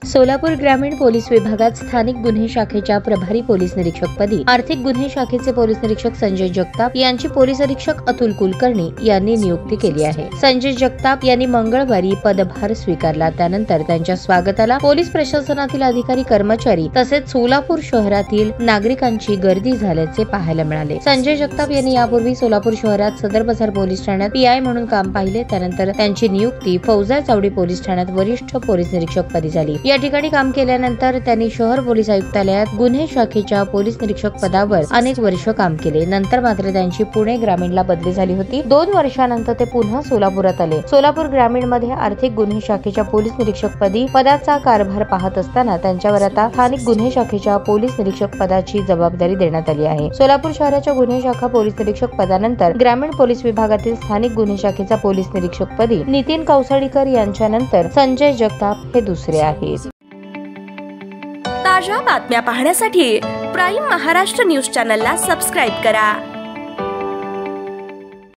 सोलापूर ग्रामीण पोलीस विभागात स्थानिक गुन्हे शाखेच्या प्रभारी पोलीस निरीक्षकपदी आर्थिक गुन्हे शाखेचे पोलीस निरीक्षक संजय जगताप यांची पोलीस अधीक्षक अतुल कुलकर्णी यांनी नियुक्ती केली आहे। संजय जगताप यांनी मंगळवारी पदभार स्वीकारला। त्यानंतर त्यांच्या स्वागताला पोलीस प्रशासनातील अधिकारी कर्मचारी तसेच सोलापूर शहरातील नागरिकांची गर्दी झाल्याचे पाहायला मिळाले। संजय जगताप यांनी यापूर्वी सोलापूर शहरात सदर बाजार पोलीस ठाण्यात पीआय म्हणून काम पाहिले। त्यानंतर त्यांची नियुक्ती फौजा चावडी पोलीस ठाण्यात वरिष्ठ पोलीस निरीक्षक पदी झाली। या ठिकाणी काम केल्यानंतर त्यांनी शहर पोलीस आयुक्तालयात गुन्हे शाखेच्या पोलीस निरीक्षक पदावर अनेक वर्ष काम केले। नंतर मात्र त्यांची पुणे ग्रामीणला बदली झाली होती। 2 वर्षानंतर ते पुन्हा सोलापुरात आले। सोलापूर ग्रामीण मध्ये आर्थिक गुन्हे शाखेच्या पोलीस निरीक्षक पदी पदाचा कारभार पाहत असताना त्यांच्यावर आता स्थानिक गुन्हे शाखेच्या पोलीस निरीक्षक पदाची जबाबदारी देण्यात आली आहे। सोलापूर शहराच्या गुन्हे शाखा पोलीस निरीक्षक पदानंतर ग्रामीण पोलीस विभागातील स्थानिक गुन्हे शाखेचा पोलीस निरीक्षक पदी नितीन कौसाडीकर यांच्यानंतर संजय जगताप हे दुसरे आहेत। ताज्या बातम्या पाहण्यासाठी प्राईम महाराष्ट्र न्यूज चॅनलला सबस्क्राइब करा।